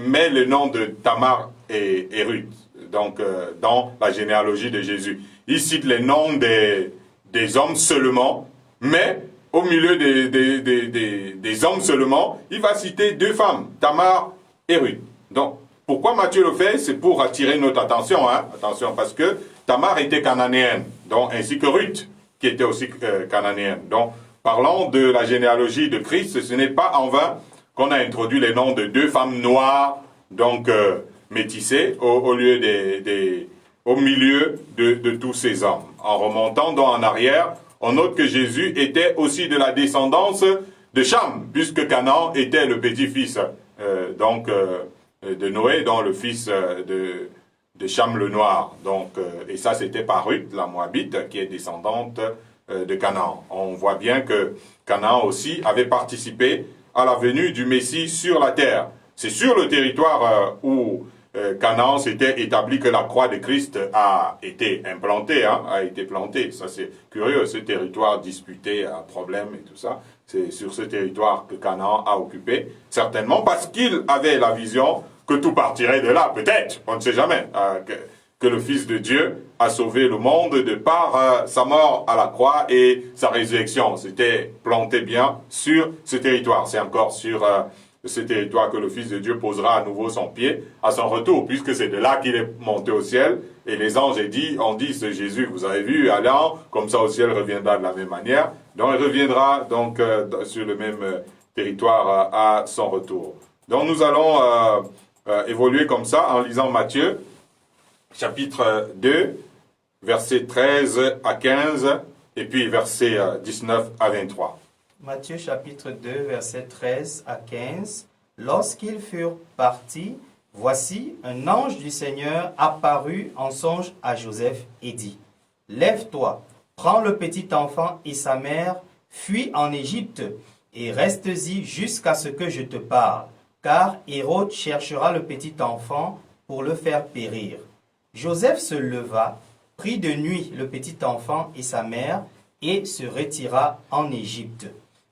met le nom de Tamar et Ruth donc, dans la généalogie de Jésus? Il cite les noms des hommes seulement, mais au milieu des hommes seulement, il va citer deux femmes, Tamar et Ruth. Donc, pourquoi Matthieu le fait? C'est pour attirer notre attention, hein? Attention, parce que Tamar était cananéenne, donc, ainsi que Ruth, qui était aussi cananéenne. Donc, parlant de la généalogie de Christ, ce n'est pas en vain qu'on a introduit les noms de deux femmes noires, donc métissées, au milieu de tous ces hommes. En remontant donc en arrière, on note que Jésus était aussi de la descendance de Cham, puisque Canaan était le petit-fils de Noé, donc le fils de Cham le Noir. Donc, et ça, c'était par Ruth, la Moabite, qui est descendante de Canaan. On voit bien que Canaan aussi avait participé à la venue du Messie sur la terre. C'est sur le territoire où Canaan s'était établi que la croix de Christ a été implantée, a été plantée. Ça c'est curieux, ce territoire disputé, à problème et tout ça. C'est sur ce territoire que Canaan a occupé, certainement parce qu'il avait la vision que tout partirait de là, peut-être, on ne sait jamais, que le Fils de Dieu a sauvé le monde de par sa mort à la croix et sa résurrection. C'était planté bien sur ce territoire. C'est encore sur ce territoire que le Fils de Dieu posera à nouveau son pied à son retour, puisque c'est de là qu'il est monté au ciel. Et les anges ont dit, c'est Jésus, vous avez vu, allant, comme ça au ciel reviendra de la même manière. Donc il reviendra donc sur le même territoire à son retour. Donc nous allons évoluer comme ça en lisant Matthieu, chapitre 2, versets 13 à 15, et puis versets 19 à 23. Matthieu chapitre 2, versets 13 à 15. Lorsqu'ils furent partis, voici, un ange du Seigneur apparut en songe à Joseph et dit, « Lève-toi, prends le petit enfant et sa mère, fuis en Égypte, et reste-y jusqu'à ce que je te parle, car Hérode cherchera le petit enfant pour le faire périr. » Joseph se leva, prit de nuit le petit enfant et sa mère, et se retira en Égypte.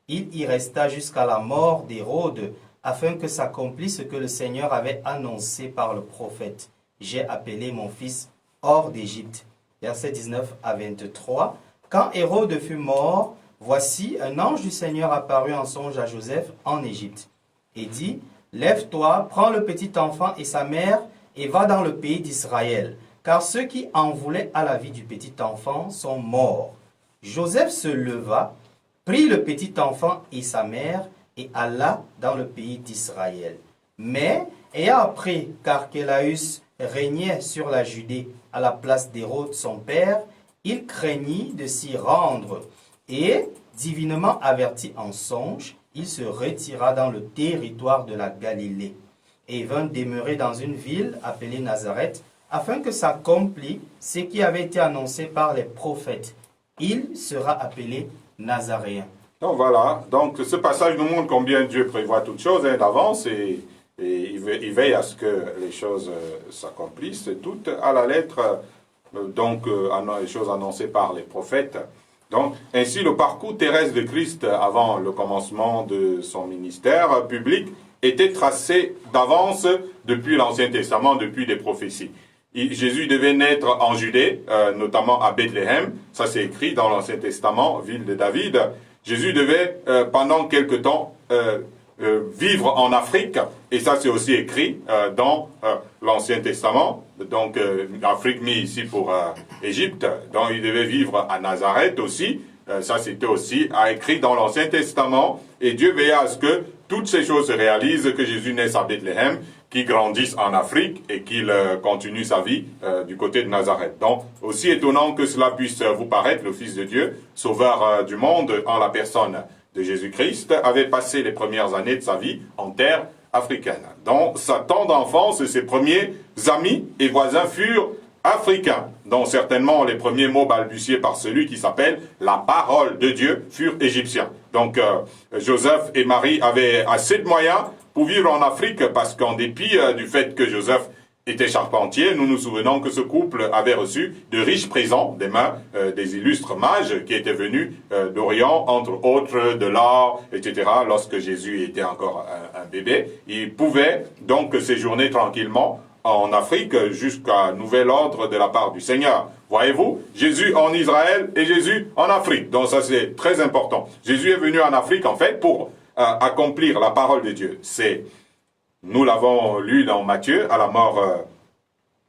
Il y resta jusqu'à la mort d'Hérode, afin que s'accomplisse ce que le Seigneur avait annoncé par le prophète. « J'ai appelé mon fils hors d'Égypte. » Versets 19 à 23. Quand Hérode fut mort, voici, un ange du Seigneur apparut en songe à Joseph en Égypte, et dit, « Lève-toi, prends le petit enfant et sa mère, et va dans le pays d'Israël, car ceux qui en voulaient à la vie du petit enfant sont morts. » Joseph se leva, prit le petit enfant et sa mère, et alla dans le pays d'Israël. Mais, ayant appris qu'Archélaüs régnait sur la Judée à la place d'Hérode son père, il craignit de s'y rendre, et, divinement averti en songe, il se retira dans le territoire de la Galilée, et vint demeurer dans une ville appelée Nazareth, afin que s'accomplisse ce qui avait été annoncé par les prophètes. Il sera appelé Nazaréen. Donc voilà, donc ce passage nous montre combien Dieu prévoit toutes choses d'avance et il veille à ce que les choses s'accomplissent toutes à la lettre, les choses annoncées par les prophètes. Donc ainsi le parcours terrestre de Christ avant le commencement de son ministère public était tracé d'avance depuis l'Ancien Testament, depuis des prophéties. Jésus devait naître en Judée, notamment à Bethléem, ça c'est écrit dans l'Ancien Testament, ville de David. Jésus devait pendant quelque temps vivre en Afrique, et ça c'est aussi écrit dans l'Ancien Testament, donc Afrique mis ici pour Égypte, donc il devait vivre à Nazareth aussi, ça c'était aussi écrit dans l'Ancien Testament, et Dieu veilla à ce que toutes ces choses se réalisent, que Jésus naisse à Bethléem, qu'il grandisse en Afrique et qu'il continue sa vie du côté de Nazareth. Donc, aussi étonnant que cela puisse vous paraître, le Fils de Dieu, sauveur du monde en la personne de Jésus-Christ, avait passé les premières années de sa vie en terre africaine. Dans sa tendre enfance, ses premiers amis et voisins furent africains, dont certainement les premiers mots balbutiés par celui qui s'appelle la parole de Dieu furent égyptiens. Donc Joseph et Marie avaient assez de moyens pour vivre en Afrique parce qu'en dépit du fait que Joseph était charpentier, nous nous souvenons que ce couple avait reçu de riches présents des mains des illustres mages qui étaient venus d'Orient, entre autres de l'or, etc. Lorsque Jésus était encore un bébé, ils pouvaient donc séjourner tranquillement en Afrique jusqu'à nouvel ordre de la part du Seigneur. Voyez-vous, Jésus en Israël et Jésus en Afrique. Donc ça c'est très important. Jésus est venu en Afrique en fait pour accomplir la parole de Dieu. Nous l'avons lu dans Matthieu, à la mort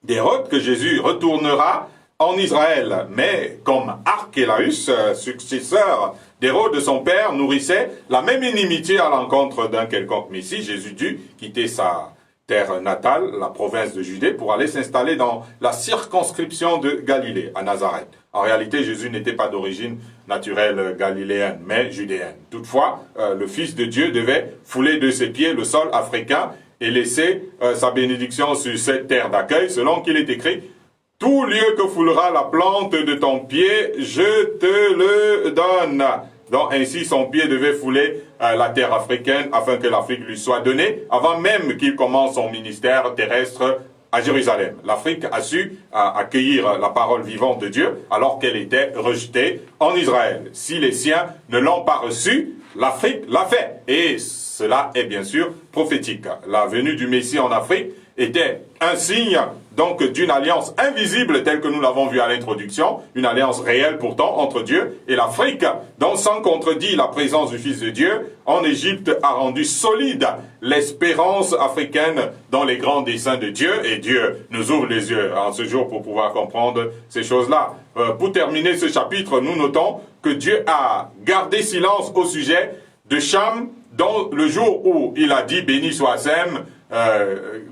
d'Hérode, que Jésus retournera en Israël. Mais comme Archélaüs, successeur d'Hérode, son père, nourrissait la même inimitié à l'encontre d'un quelconque Messie, Jésus dut quitter sa terre natale, la province de Judée, pour aller s'installer dans la circonscription de Galilée, à Nazareth. En réalité, Jésus n'était pas d'origine naturelle galiléenne, mais judéenne. Toutefois, le Fils de Dieu devait fouler de ses pieds le sol africain et laisser sa bénédiction sur cette terre d'accueil, selon qu'il est écrit « Tout lieu que foulera la plante de ton pied, je te le donne ». Donc ainsi, son pied devait fouler la terre africaine afin que l'Afrique lui soit donnée, avant même qu'il commence son ministère terrestre à Jérusalem. L'Afrique a su accueillir la parole vivante de Dieu alors qu'elle était rejetée en Israël. Si les siens ne l'ont pas reçue, l'Afrique l'a fait. Et cela est bien sûr prophétique. La venue du Messie en Afrique était un signe donc d'une alliance invisible telle que nous l'avons vu à l'introduction, une alliance réelle pourtant entre Dieu et l'Afrique, dont sans contredit la présence du Fils de Dieu en Égypte a rendu solide l'espérance africaine dans les grands desseins de Dieu, et Dieu nous ouvre les yeux en ce jour pour pouvoir comprendre ces choses-là. Pour terminer ce chapitre, nous notons que Dieu a gardé silence au sujet de Cham, dans le jour où il a dit « Béni soit Sem »,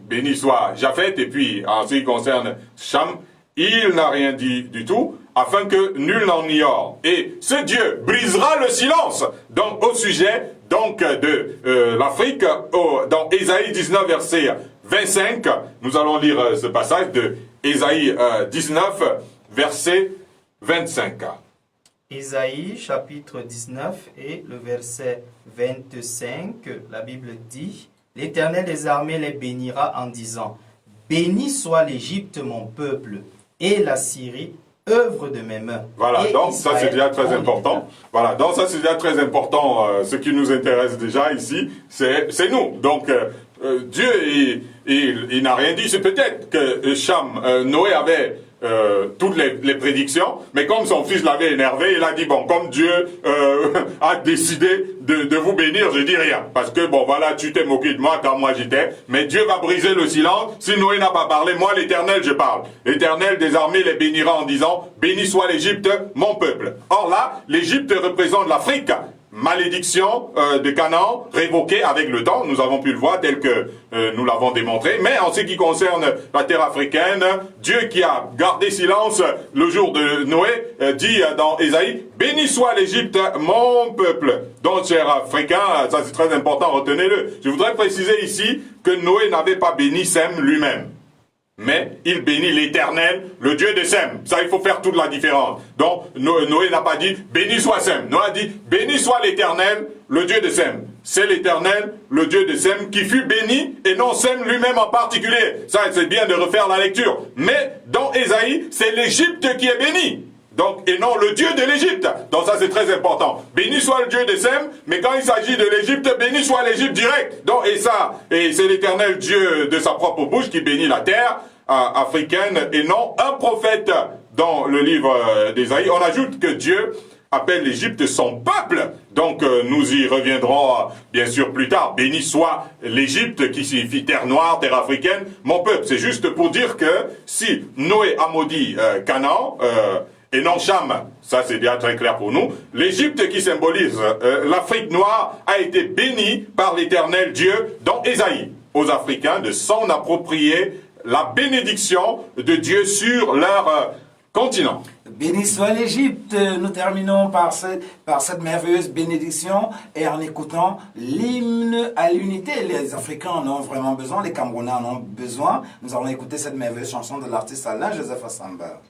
béni soit Japhet, et puis en ce qui concerne Cham, il n'a rien dit du tout, afin que nul n'en ignore. Et ce Dieu brisera le silence donc, au sujet donc, de l'Afrique, dans Ésaïe 19, verset 25. Nous allons lire ce passage de Ésaïe 19, verset 25. Ésaïe chapitre 19 et le verset 25, la Bible dit « L'Éternel des armées les bénira en disant « Béni soit l'Égypte mon peuple, et la Syrie, œuvre de mes mains. » Voilà, et donc Israël, ça c'est déjà très important. Voilà, donc ça c'est déjà très important. Ce qui nous intéresse déjà ici, c'est nous. Donc Dieu, il n'a rien dit. C'est peut-être que Cham, Noé avait toutes les prédictions, mais comme son fils l'avait énervé, il a dit, bon, comme Dieu a décidé de vous bénir, je dis rien. Parce que, bon, voilà, tu t'es moqué de moi quand moi j'étais, mais Dieu va briser le silence. Si Noé n'a pas parlé, moi, l'Éternel, je parle. L'Éternel des armées les bénira en disant, béni soit l'Égypte, mon peuple. Or là, l'Égypte représente l'Afrique. Malédiction de Canaan révoquée avec le temps, nous avons pu le voir tel que nous l'avons démontré, mais en ce qui concerne la terre africaine, Dieu qui a gardé silence le jour de Noé dit dans Ésaïe, béni soit l'Égypte, mon peuple. Donc, chers Africains, ça c'est très important, retenez-le. Je voudrais préciser ici que Noé n'avait pas béni Sem lui-même, mais il bénit l'Éternel, le Dieu de Sem. Ça, il faut faire toute la différence. Donc, Noé n'a pas dit « béni soit Sem ». Noé a dit « béni soit l'Éternel, le Dieu de Sem ». C'est l'Éternel, le Dieu de Sem, qui fut béni, et non Sem lui-même en particulier. Ça, c'est bien de refaire la lecture. Mais, dans Ésaïe, c'est l'Égypte qui est bénie. Donc, et non le Dieu de l'Égypte. Donc ça c'est très important. Béni soit le Dieu de Sem, mais quand il s'agit de l'Égypte, béni soit l'Égypte direct. Donc, et c'est l'Éternel Dieu de sa propre bouche qui bénit la terre africaine et non un prophète dans le livre d'Ésaïe. On ajoute que Dieu appelle l'Égypte son peuple. Donc nous y reviendrons bien sûr plus tard. Béni soit l'Égypte qui signifie terre noire, terre africaine, mon peuple. C'est juste pour dire que si Noé a maudit Canaan, et non Cham, ça c'est déjà très clair pour nous, l'Égypte qui symbolise l'Afrique noire a été bénie par l'Éternel Dieu dans Ésaïe, aux Africains de s'en approprier la bénédiction de Dieu sur leur continent. Béni soit l'Égypte. Nous terminons par cette merveilleuse bénédiction et en écoutant l'hymne à l'unité. Les Africains en ont vraiment besoin, les Camerounais en ont besoin. Nous allons écouter cette merveilleuse chanson de l'artiste Alain Joseph Assamba.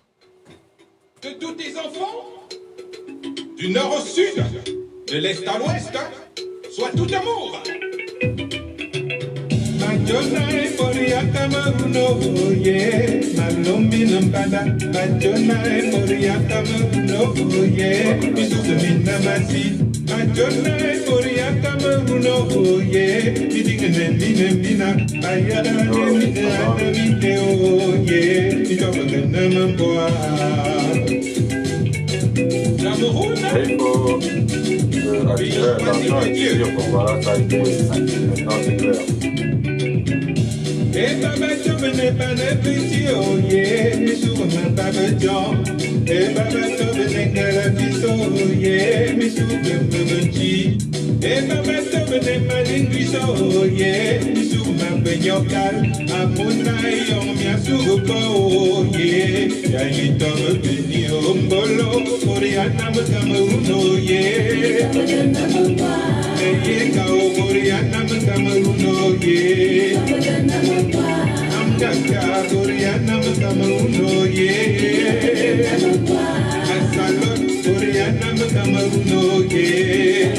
Que tous tes enfants, du nord au sud, de l'est à l'ouest, soient tout amour. Majona Eforia Cameruno, yeah, Malombi Nambada, Majona Eforia Cameruno, yeah, Misusa Minamasi, Majona Eforia Cameruno, yeah, Midinga Ayada Video, yeah, Midinga Il faut attirer l'attention et dire bon voilà, ça a été, maintenant c'est clair. Et Baba Tobene Panepiti, oh yeah, Missouma Baba John. Et Baba Tobene Galapiso, oh yeah, Missouma Babanchi. Et Baba Tobene Malinguiso, oh yeah, Missouma Benyokal. Amuna Yon Miasurupo, oh yeah, Yagitobe Beni Ombolo, Oriana Cameroun, oh yeah. Eyeka Oriana Cameroun, oh yeah. Amdaka Oriana Cameroun, oh yeah. Asalot Oriana Cameroun, oh yeah.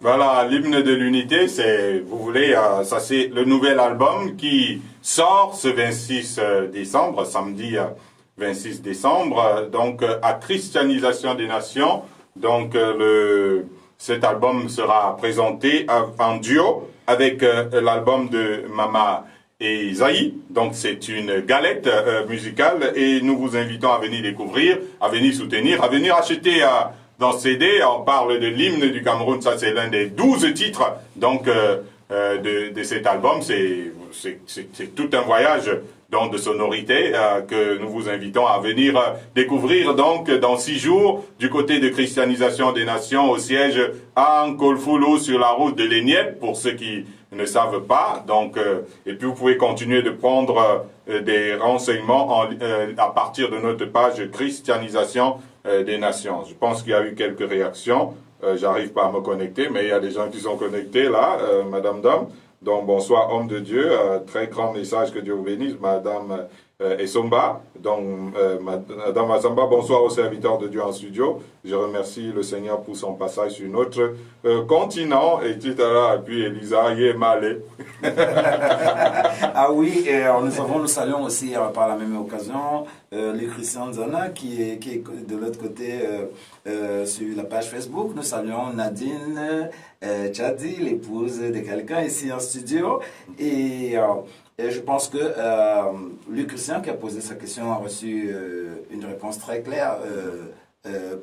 Voilà, l'hymne de l'unité, c'est, vous voulez, ça c'est le nouvel album qui sort ce 26 décembre, samedi 26 décembre, donc à Christianisation des Nations. Donc cet album sera présenté en duo avec l'album de Mama et Isaïe. Donc c'est une galette musicale et nous vous invitons à venir découvrir, à venir soutenir, à venir acheter dans CD. On parle de l'hymne du Cameroun, ça c'est l'un des 12 titres donc de cet album. C'est tout un voyage donc de sonorité que nous vous invitons à venir découvrir donc dans 6 jours du côté de Christianisation des Nations au siège à Nkolfolo sur la route de l'Éniette pour ceux qui ne savent pas. Donc et puis vous pouvez continuer de prendre des renseignements à partir de notre page Christianisation des Nations. Je pense qu'il y a eu quelques réactions. J'arrive pas à me connecter, mais il y a des gens qui sont connectés là, Madame Dame. Donc bonsoir homme de Dieu, très grand message, que Dieu vous bénisse, Madame Essomba. Donc Madame Assamba, bonsoir aux serviteurs de Dieu en studio. Je remercie le Seigneur pour son passage sur notre continent. Et tout à l'heure, et puis Elisa, y est malé. Ah oui, et nous saluons aussi par la même occasion les Christian Zana qui est de l'autre côté sur la page Facebook. Nous saluons Nadine Tchadi, l'épouse de quelqu'un ici en studio. Et je pense que Luc Christian qui a posé sa question a reçu une réponse très claire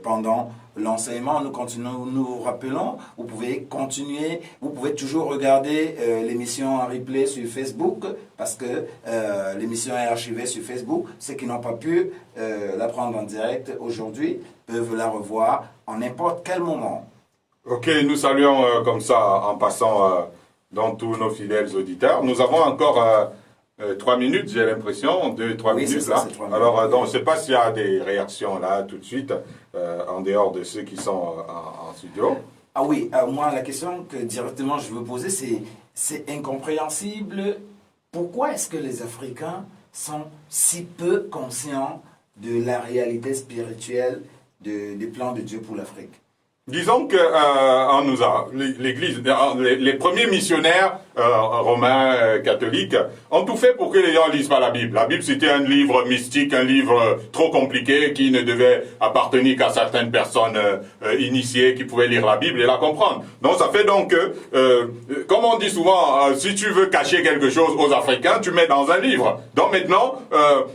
pendant l'enseignement. Nous rappelons, vous pouvez toujours regarder l'émission en replay sur Facebook parce que l'émission est archivée sur Facebook. Ceux qui n'ont pas pu la prendre en direct aujourd'hui peuvent la revoir en n'importe quel moment. Ok, nous saluons comme ça en passant dans tous nos fidèles auditeurs. Nous avons encore 3 minutes, j'ai l'impression, 2-3 minutes ça, là. 3 minutes. Alors, donc, je ne sais pas s'il y a des réactions là tout de suite, en dehors de ceux qui sont en studio. Ah oui, moi la question que directement je veux poser, c'est incompréhensible. Pourquoi est-ce que les Africains sont si peu conscients de la réalité spirituelle des plans de Dieu pour l'Afrique? Disons que on nous a l'Église, les premiers missionnaires romains catholiques ont tout fait pour que les gens lisent pas la Bible. La Bible c'était un livre mystique, un livre trop compliqué qui ne devait appartenir qu'à certaines personnes initiées qui pouvaient lire la Bible et la comprendre. Donc ça fait donc que, comme on dit souvent, si tu veux cacher quelque chose aux Africains, tu mets dans un livre. Donc maintenant,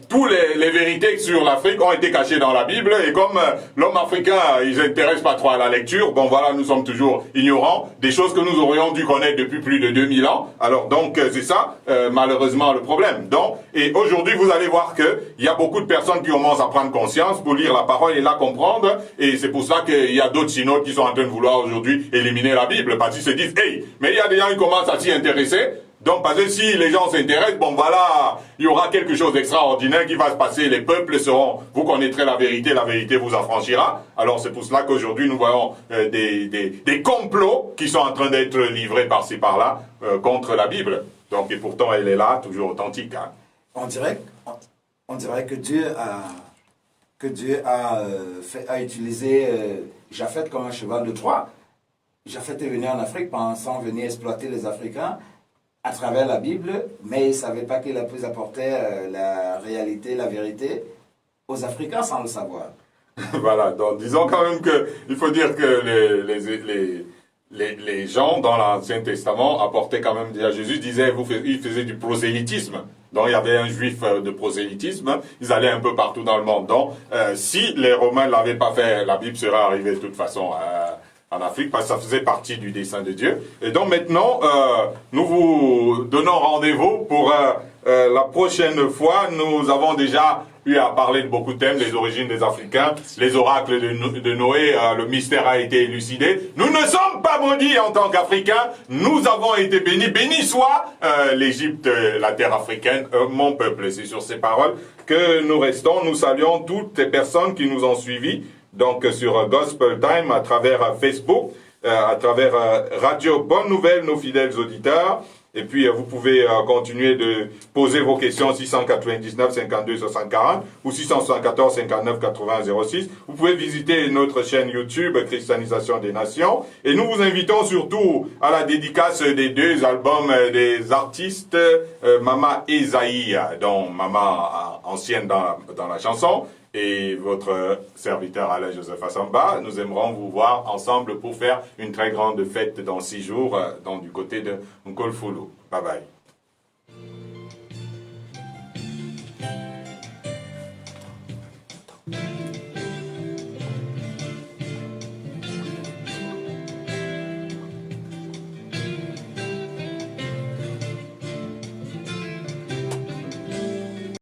tous les vérités sur l'Afrique ont été cachées dans la Bible et comme l'homme africain, ils s'intéressent pas trop à la lecture. Bon voilà, nous sommes toujours ignorants des choses que nous aurions dû connaître depuis plus de 2000 ans. Alors donc c'est ça malheureusement le problème. Donc et aujourd'hui vous allez voir que il y a beaucoup de personnes qui commencent à prendre conscience pour lire la parole et la comprendre et c'est pour ça qu'il y a d'autres synodes qui sont en train de vouloir aujourd'hui éliminer la Bible parce qu'ils se disent hey, mais il y a des gens qui commencent à s'y intéresser. Donc, parce que si les gens s'intéressent, bon voilà, il y aura quelque chose d'extraordinaire qui va se passer. Les peuples seront, vous connaîtrez la vérité vous affranchira. Alors c'est pour cela qu'aujourd'hui nous voyons des complots qui sont en train d'être livrés par-ci par-là contre la Bible. Donc, et pourtant elle est là, toujours authentique. Hein. On dirait que Dieu a utilisé Japheth comme un cheval de Troie. Japheth est venu en Afrique pensant venir exploiter les Africains à travers la Bible, mais il ne savait pas qu'il a pu apporter la réalité, la vérité aux Africains sans le savoir. Voilà, donc disons quand même qu'il faut dire que les gens dans l'Ancien Testament apportaient quand même, déjà Jésus disait, ils faisaient du prosélytisme. Donc il y avait un juif de prosélytisme, ils allaient un peu partout dans le monde. Donc si les Romains ne l'avaient pas fait, la Bible serait arrivée de toute façon en Afrique, parce que ça faisait partie du dessein de Dieu. Et donc maintenant, nous vous donnons rendez-vous pour la prochaine fois. Nous avons déjà eu à parler de beaucoup de thèmes, les origines des Africains, les oracles de Noé, le mystère a été élucidé. Nous ne sommes pas maudits en tant qu'Africains, nous avons été bénis. Béni soit l'Égypte, la terre africaine, mon peuple. C'est sur ces paroles que nous restons. Nous saluons toutes les personnes qui nous ont suivis. Donc sur Gospel Time, à travers Facebook, à travers Radio Bonne Nouvelle, nos fidèles auditeurs. Et puis vous pouvez continuer de poser vos questions 699 52 60 40 ou 674 59 80 06. Vous pouvez visiter notre chaîne YouTube Christianisation des Nations. Et nous vous invitons surtout à la dédicace des 2 albums des artistes Mama Esaïe, dont Mama ancienne dans la chanson, et votre serviteur Alain Joseph Assamba. Nous aimerons vous voir ensemble pour faire une très grande fête dans 6 jours, du côté de Nkolfulu. Bye bye.